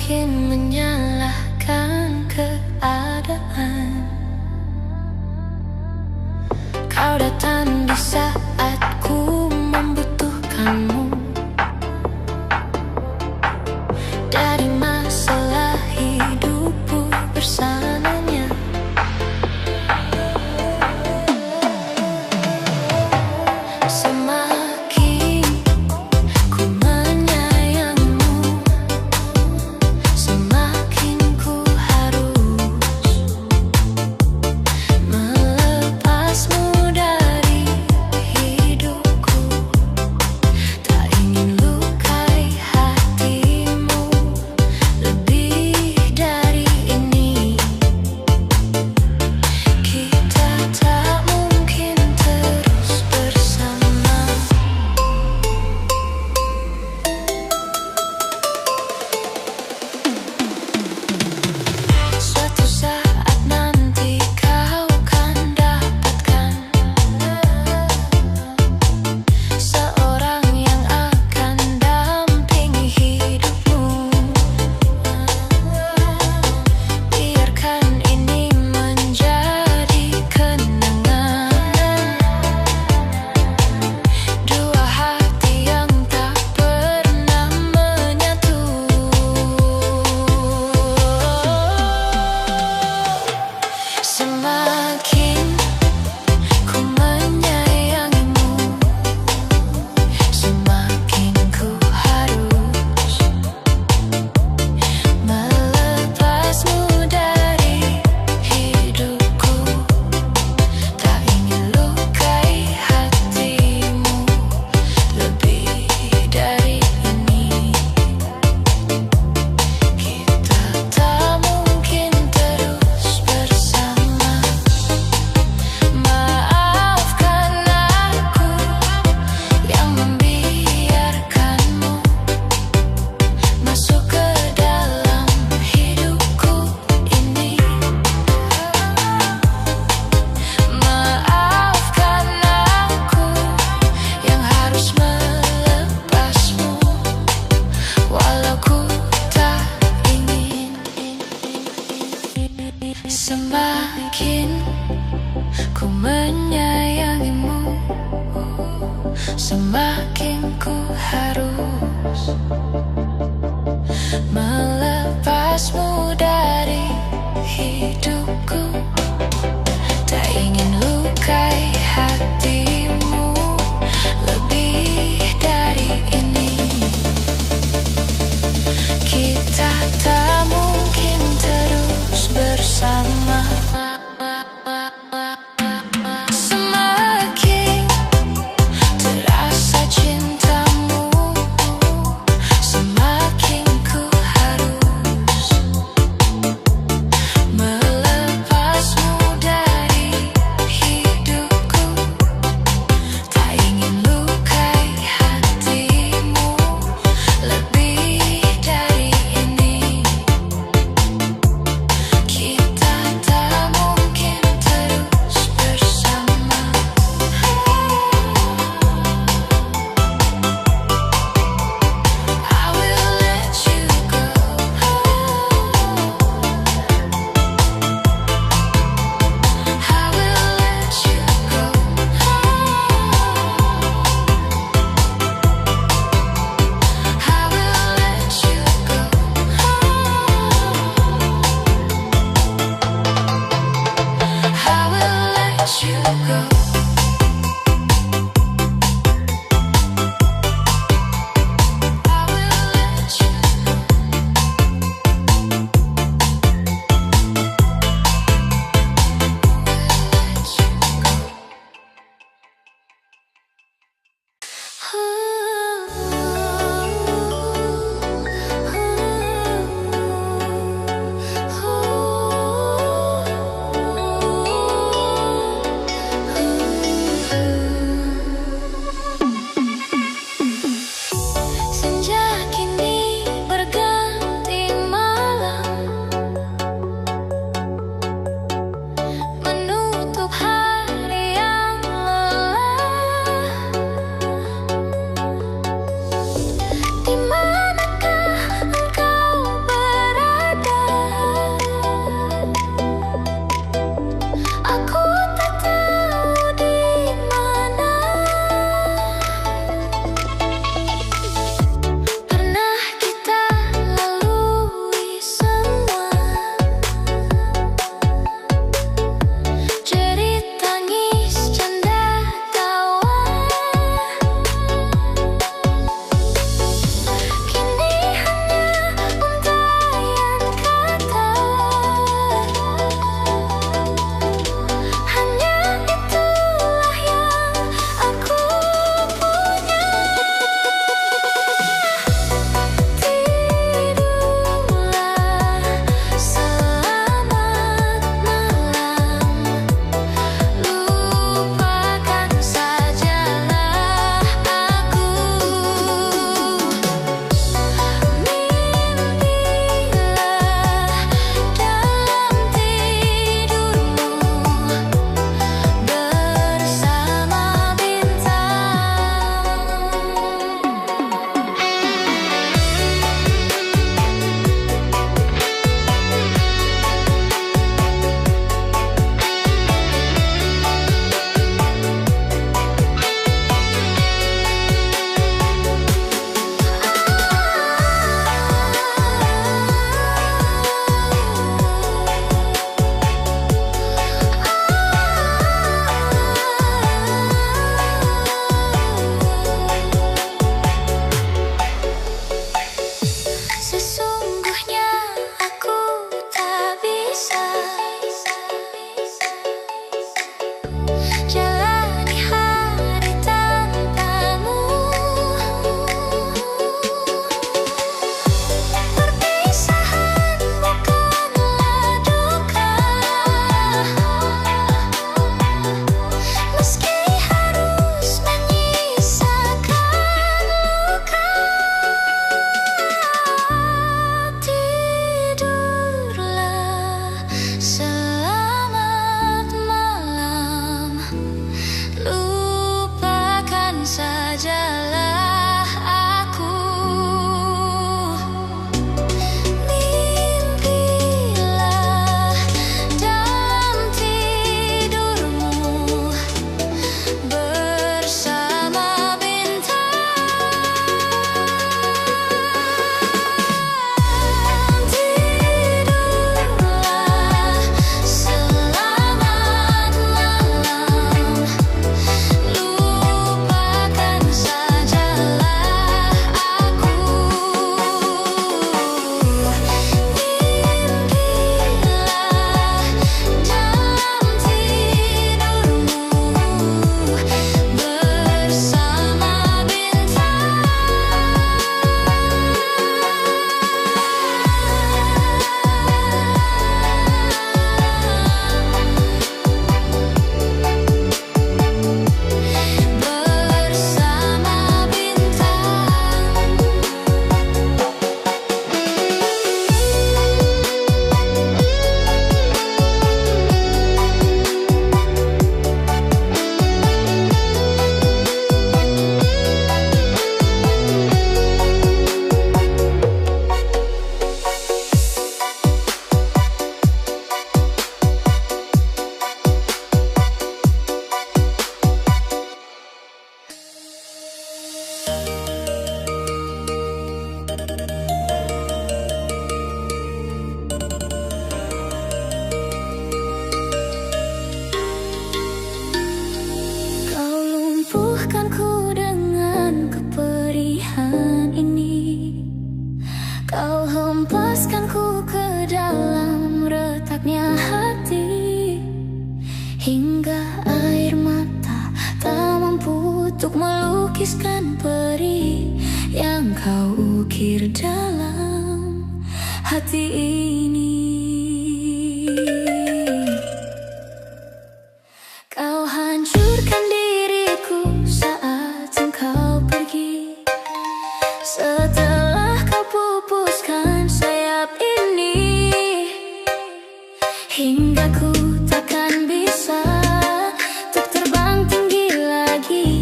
mungkin menyalahkan keadaan. Kau datang di saat ku membutuhkanmu. Dari masalah hidupku bersamanya, semakin ku menyayangimu, semakin ku harus melepasmu dari hidupku. Tak ingin lukai hatimu lebih dari ini. Kita tak mungkin terus bersama. Suatu saat nanti kau kan dapatkan seorang yang akan dampingi hidupmu. Biarkan ini menjadi kenangan, dua hati yang tak pernah menyatu. Semakin ku menyayangimu, semakin ku harus melepasmu dari hidupku. Tak ingin lukai hatimu lebih dari ini. Kita tak mungkin terus bersama. Maafkan aku yang membiarkanmu masuk ke dalam hidupku ini. Maafkan aku yang harus melepasmu, walau ku tak ingin. Semakin ku menyayangimu, semakin ku harus melepasmu dari hidupku. Tak ingin lukai hatimu lebih dari ini. Kita tak mungkin terus bersama. Semakin terasa cintamu, semakin ku harus melepasmu hingga air mata tak mampu untuk melukiskan peri yang kau ukir dalam hati ini. Kau hancurkan diriku saat engkau pergi, setelah kau pupuskan sayap ini, hingga ku takkan bisa untuk terbang tinggi lagi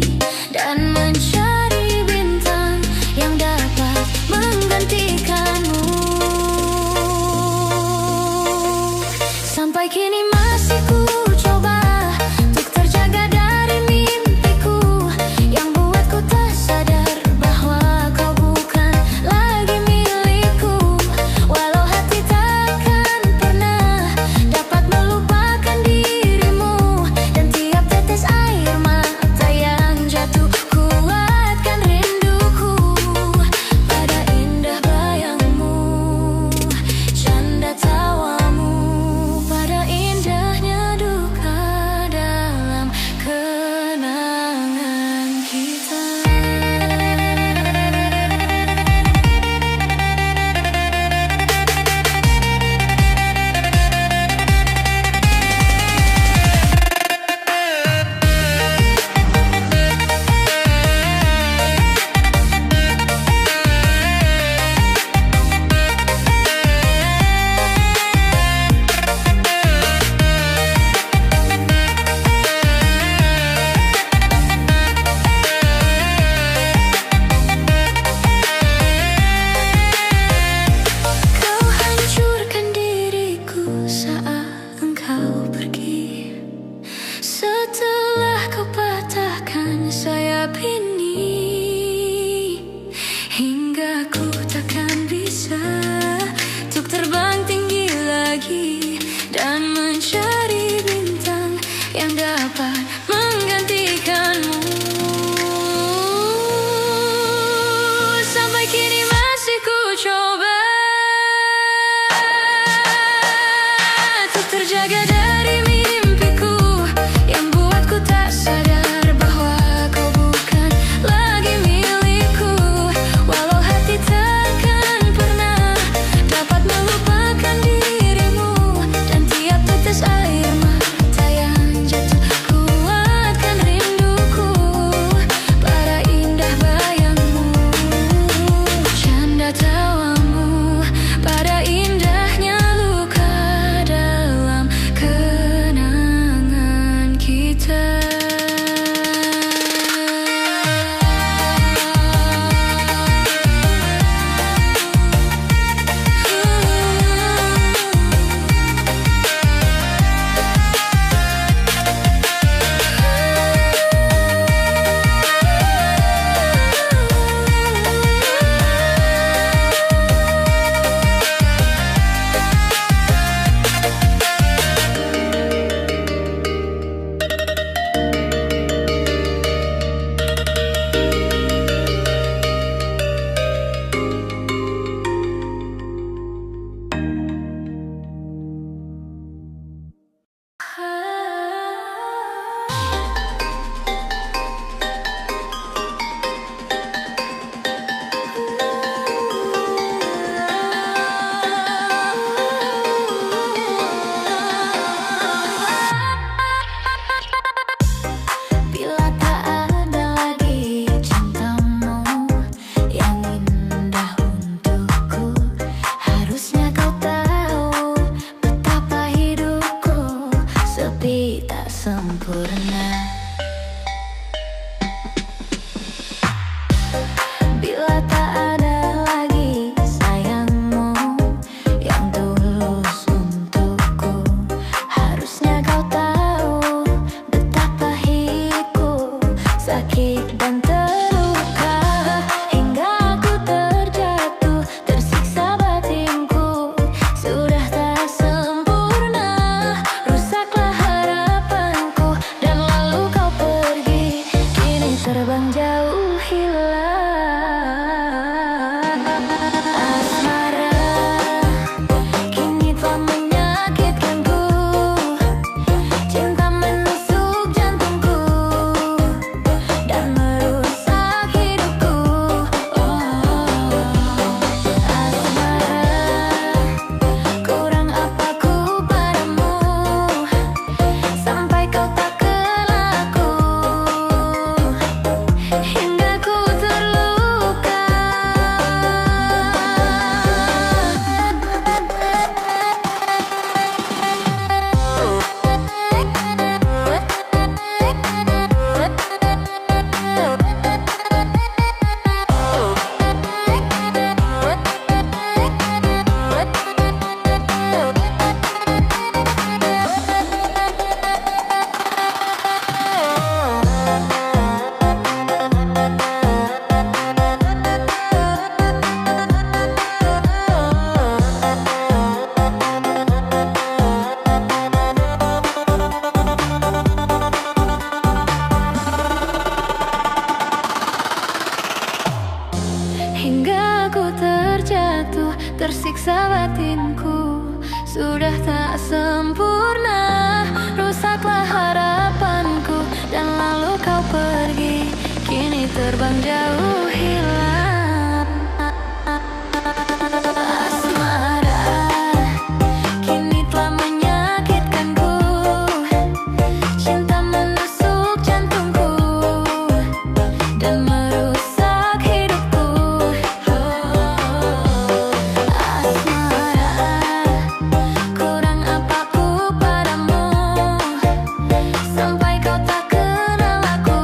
dan mencari bintang yang dapat menggantikanmu. Sampai kini masih ku coba untuk terjaga dari mimpiku yang buatku tak sadar bahwa kau bukan lagi milikku. Walau hati takkan pernah dapat melupakan dirimu, dan tiap tetes air mata yang jatuh kuatkan rinduku pada indah bayangmu, canda tawamu, pada indahnya duka dalam kenangan kita. Kau hancurkan diriku saat engkau pergi, setelah kau patahkan sayap ini, hingga ku takkan bisa untuk terbang tinggi lagi dan mencari bintang yang dapat menggantikanmu. Sampai kini masih ku coba untuk terjaga dari mimpiku yang buatku tak sadar bahwa kau bukan lagi milikku. Walau hati takkan pernah dapat melupakan dirimu, dan tiap tetes air mata yang jatuh kuatkan rinduku pada indah bayangmu, canda tawamu, pada indahnya luka dalam kenangan kita. Bila tak ada lagi cintamu yang indah untukku, harusnya kau tahu betapa hidupku sepi tak sempurna. Bila tak ada lagi sayangmu yang tulus untukku, harusnya kau tahu betapa hidupku sakit dan terluka, hingga aku terjatuh, tersiksa batinku sudah tak sempurna. Rusaklah harapanku dan lalu kau terbang jauh hilang. Asmara kini telah menyakitkanku, cinta menusuk jantungku dan merusak hidupku. Asmara, kurang apa ku padamu sampai kau tak kenal aku.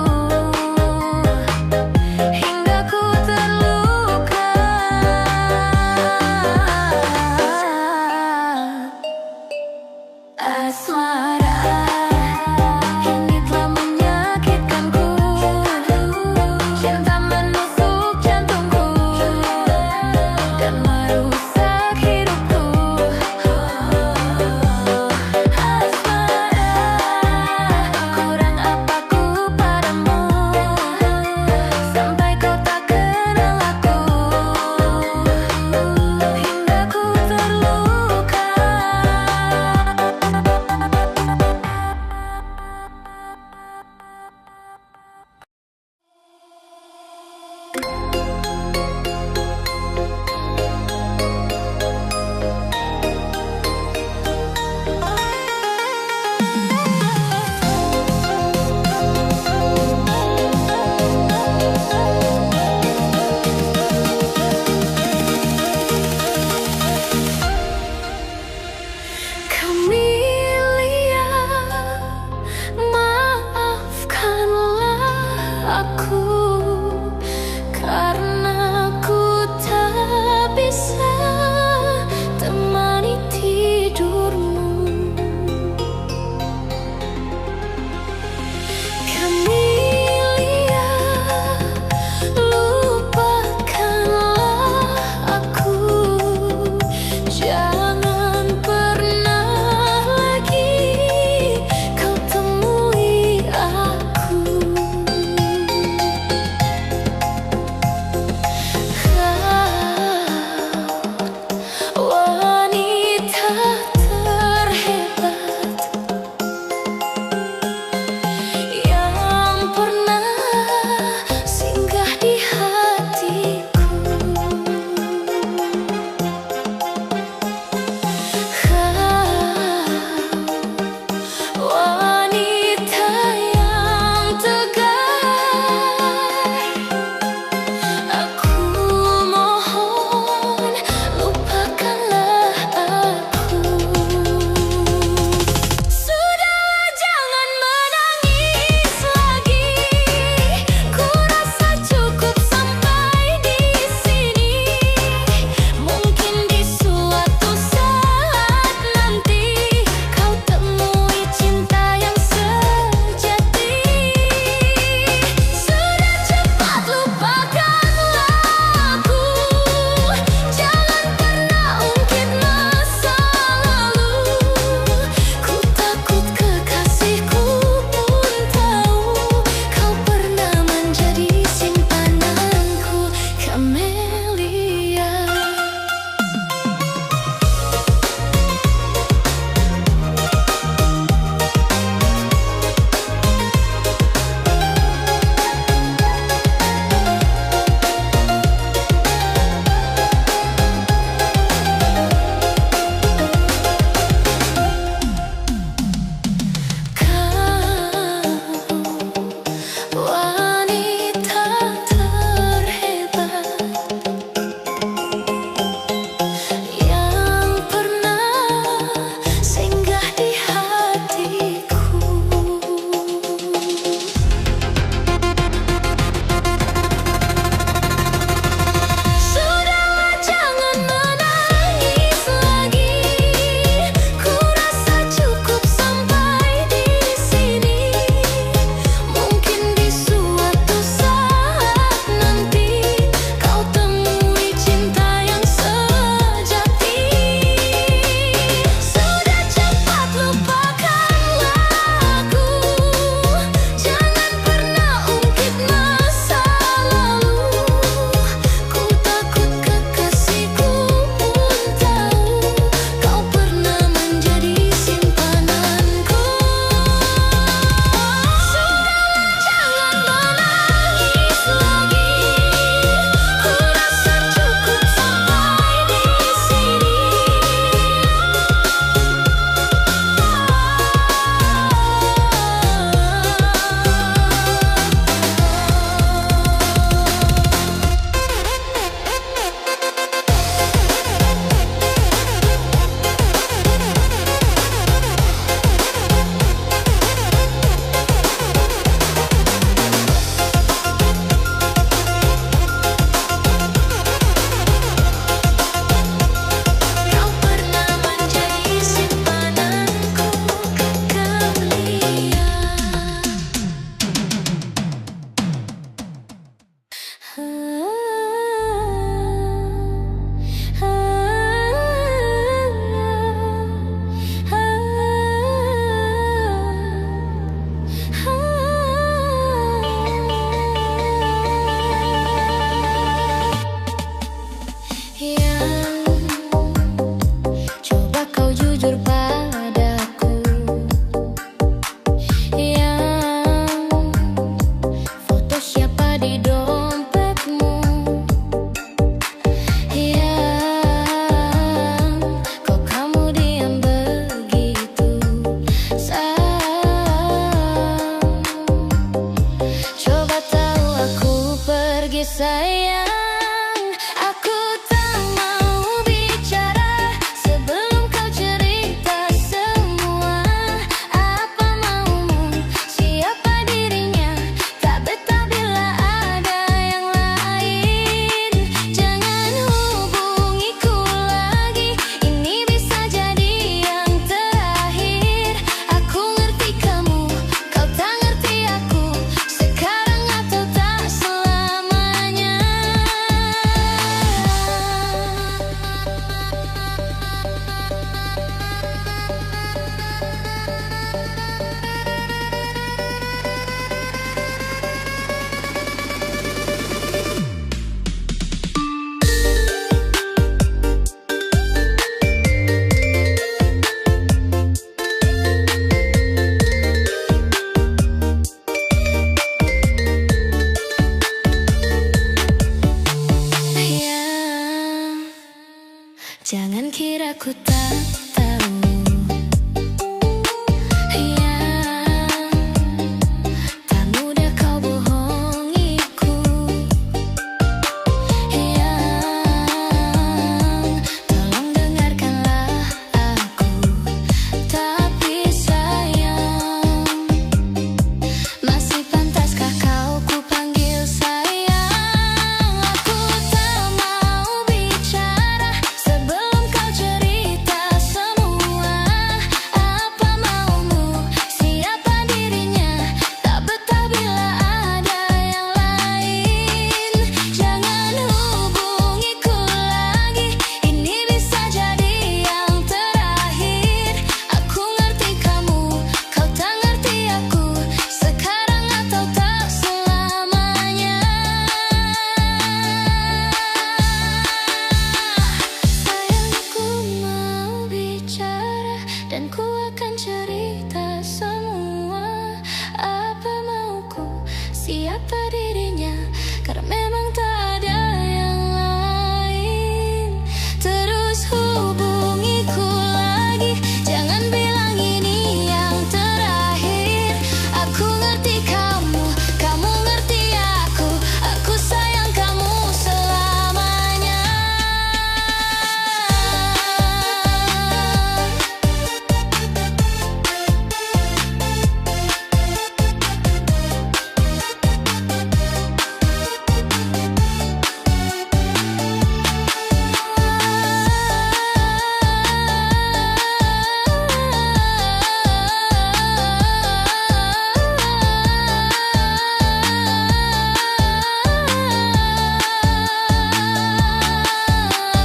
siapa dirinya, karena memang tak ada yang lain. Terus hubungiku lagi, jangan bilang ini yang terakhir. Aku ngerti kamu, kamu ngerti aku sayang kamu selamanya.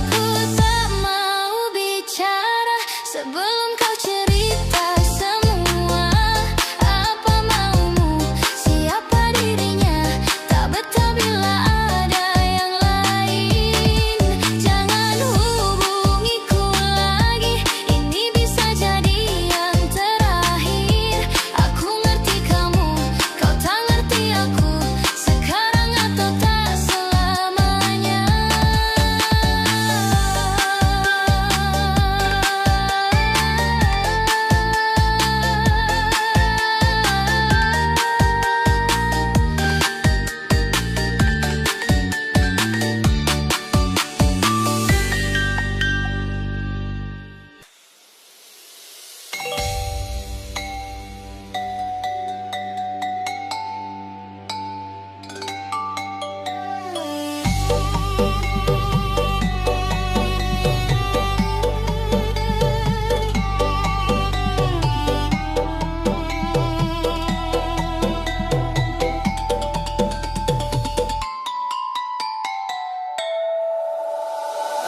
Aku tak mau bicara sebelum kau cerita semua. Apa maumu, siapa dirinya, tak betah bila ada yang lain. Jangan hubungiku lagi, ini bisa jadi yang terakhir. Aku ngerti kamu, kau tak ngerti aku, sekarang atau tak selamanya.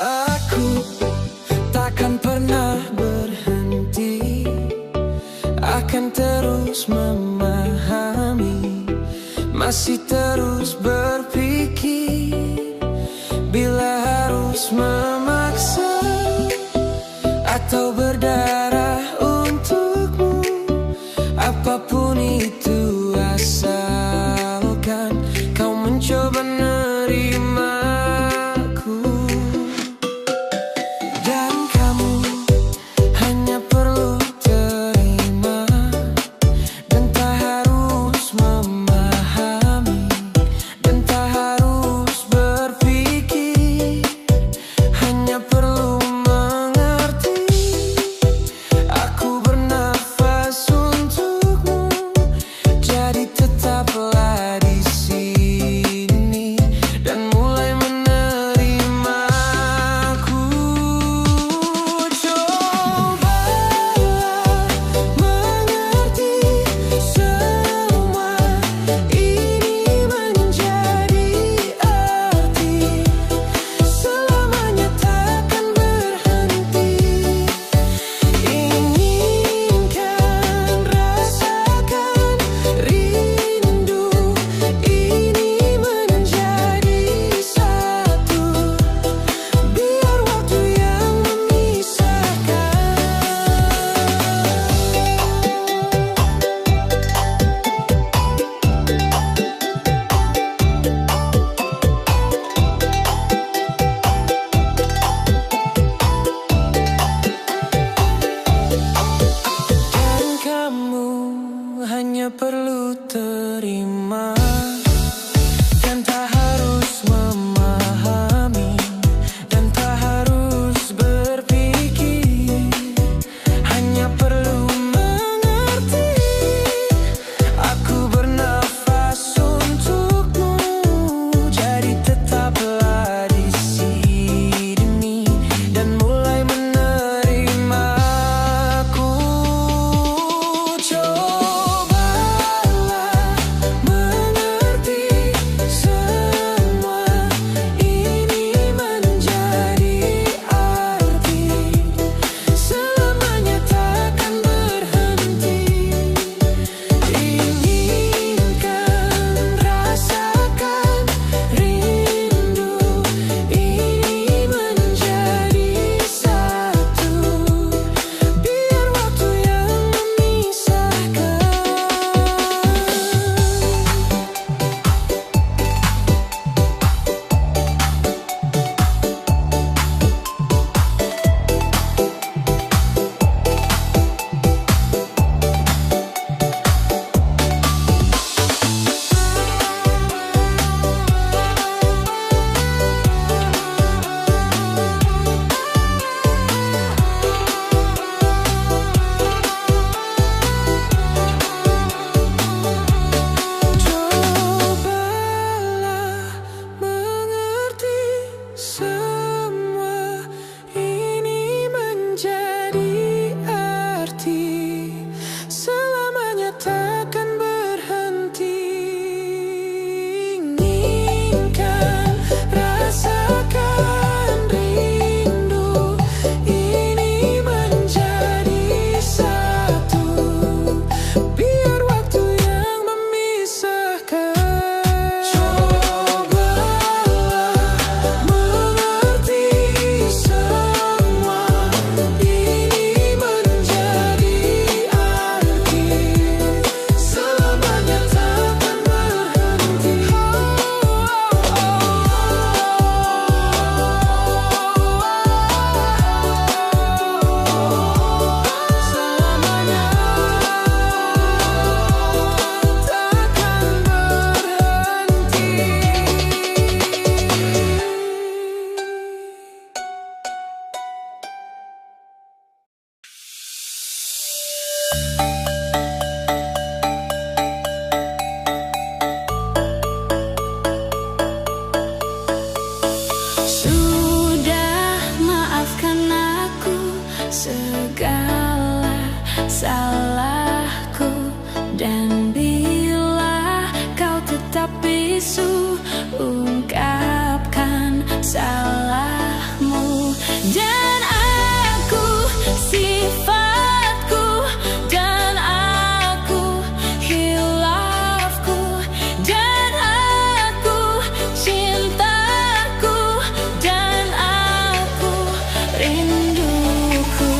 Aku takkan pernah berhenti, akan terus memahami, masih terus berpikir. Bila harus memaksa atau berdarah untukmu, apapun itu asalkan kau mencoba nerimaku. Dan kamu hanya perlu terima, dan tak harus memahami, dan tak harus berpikir. Hanya perlu mengerti, aku bernafas untukmu, jadi tetaplah di sini dan mulai menerimaku. Cobalah mengerti semua ini menjadi arti, selamanya takkan berhenti. Inginkan rasakan rindu ini menjadi satu, biar waktu yang memisahkan. Dan kamu hanya perlu terima, dan tak harus memahami, dan tak harus berpikir. Hanya perlu mengerti, aku bernafas untukmu, jadi tetaplah di sini dan mulai menerimaku. Cobalah mengerti Dan bila kau tetap bisu, ungkapkan salahmu. Dan aku, sifatku, dan aku, hilafku, dan aku, cintaku, dan aku, rinduku.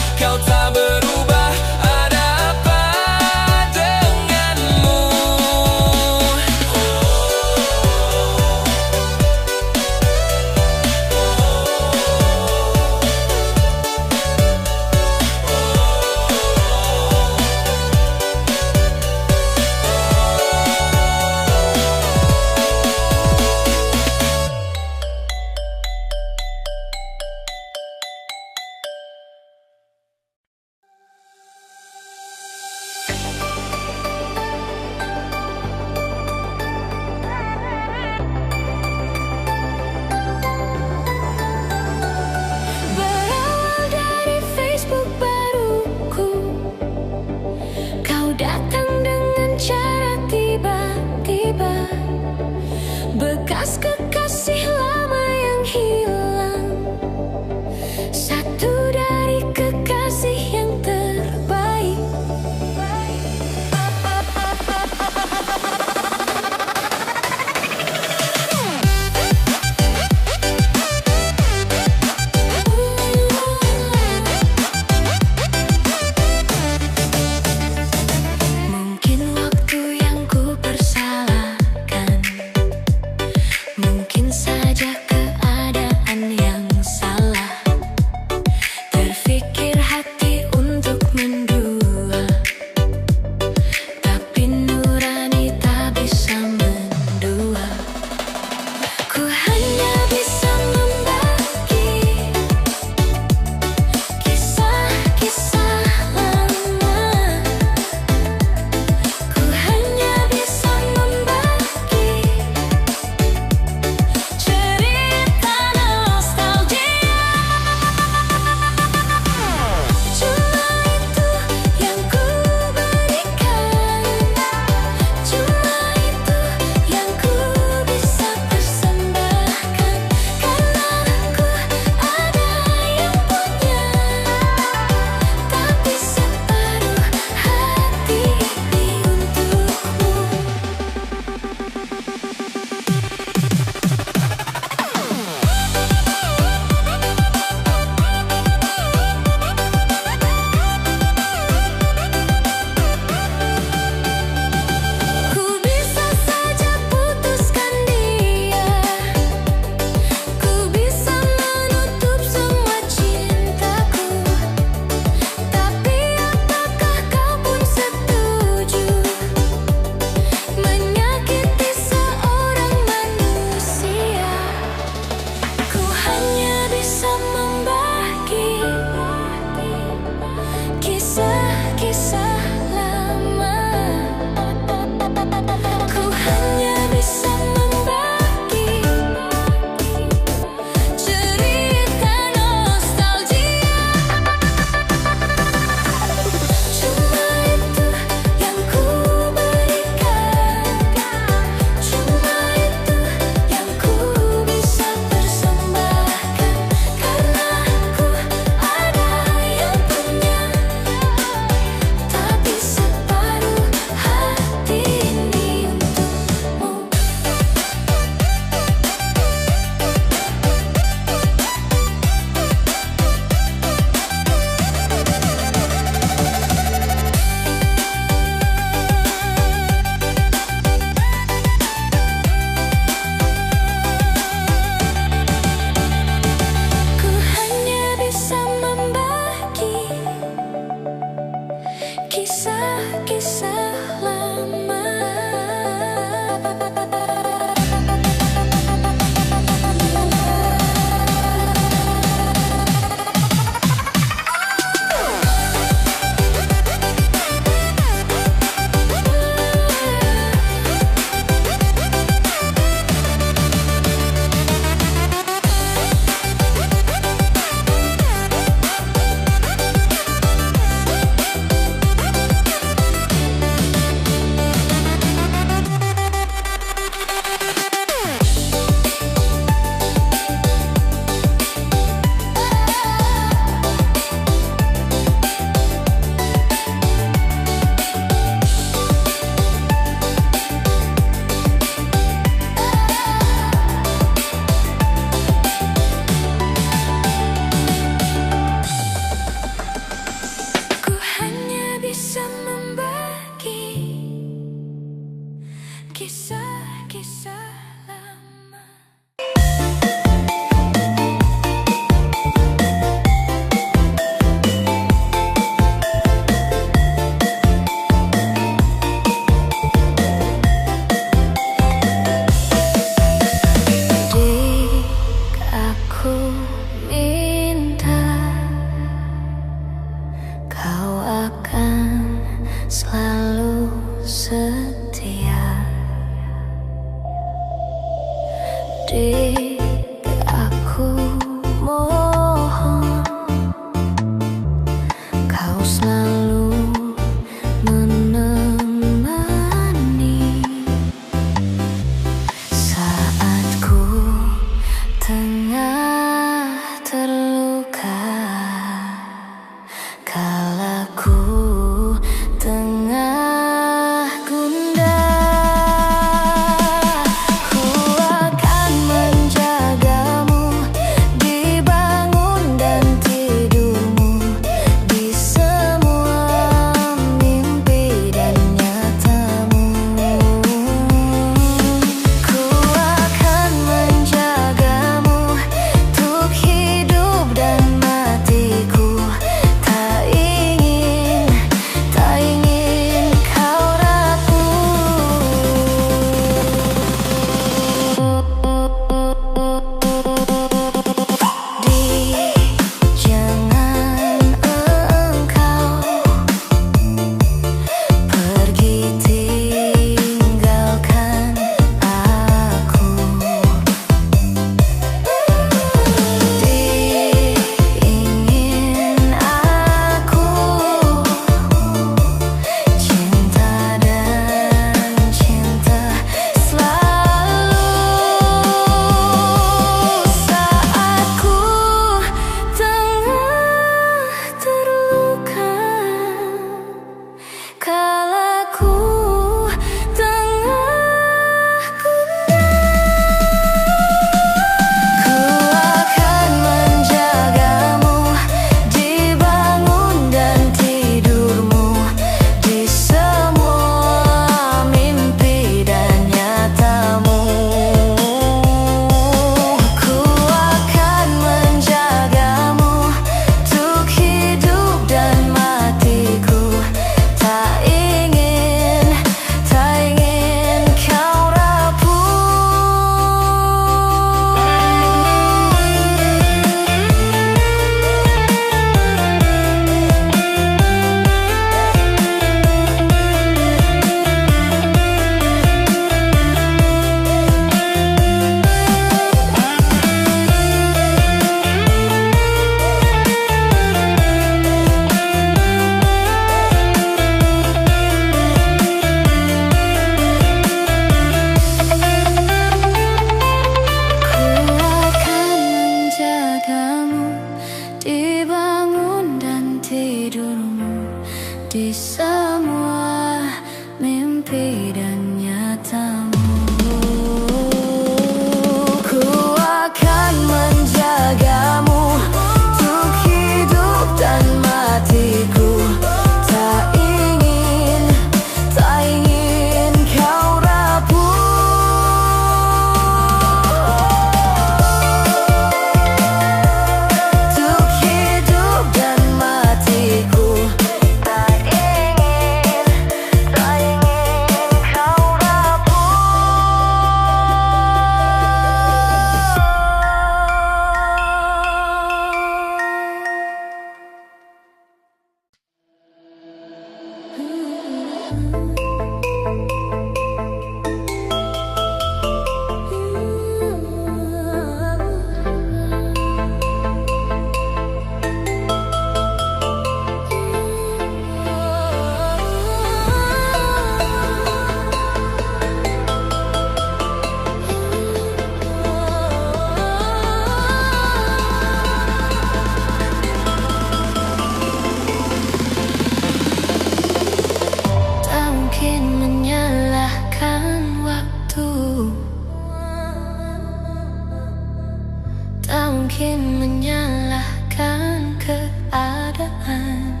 semakin menyalahkan keadaan.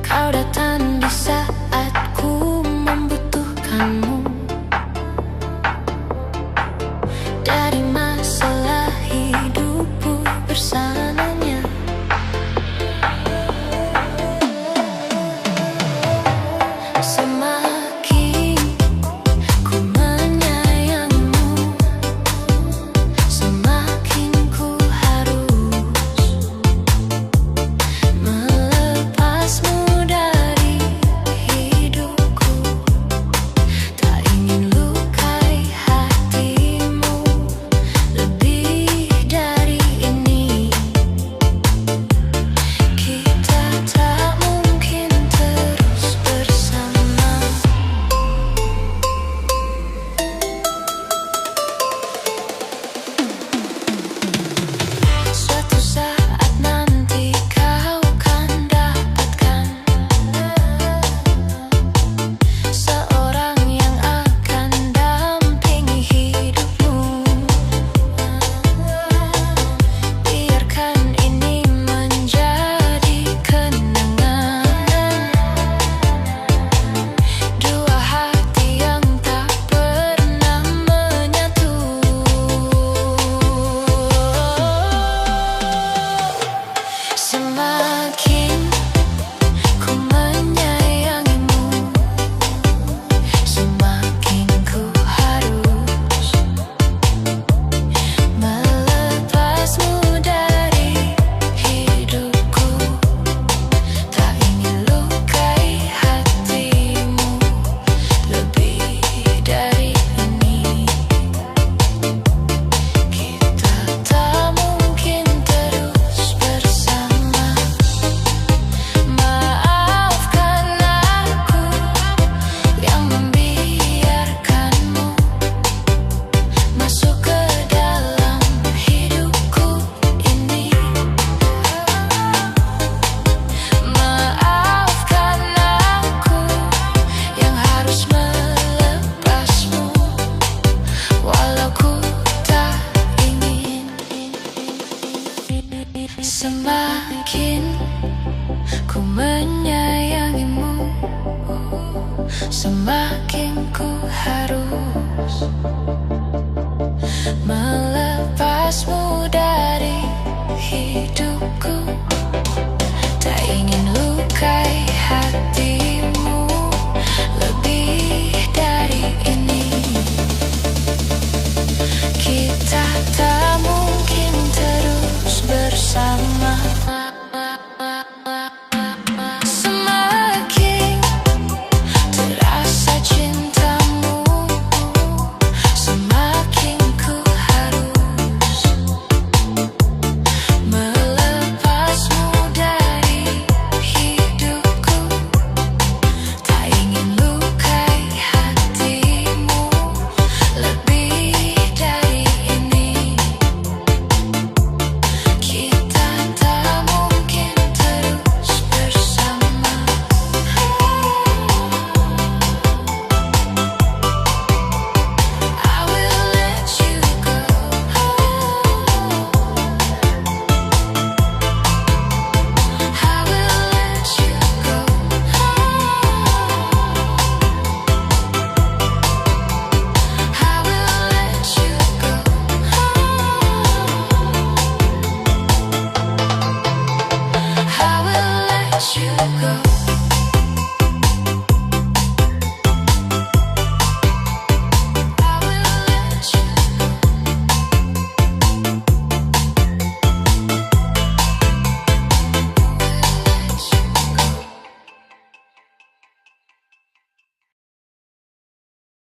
Kau datang di saat ku membutuhkanmu. Dari masalah hidupku bersamanya, semakin ku menyayangimu, semakin ku harus melepasmu dari hidupku. Tak ingin lukai hatimu lebih dari ini. Kita tak mungkin terus bersama. Suatu saat nanti kau kan dapatkan seorang yang akan dampingi hidupmu. Biarkan ini menjadi kenangan, dua hati yang tak pernah menyatu. Semakin ku menyayangimu, semakin ku harus melepasmu dari hidupku. Tak ingin lukai hatimu lebih dari ini. Kita tak mungkin terus bersama. Maafkan aku yang membiarkanmu masuk ke dalam hidupku ini. Maafkan aku yang harus melepasmu, walau ku tak ingin. Semakin ku menyayangimu, semakin ku harus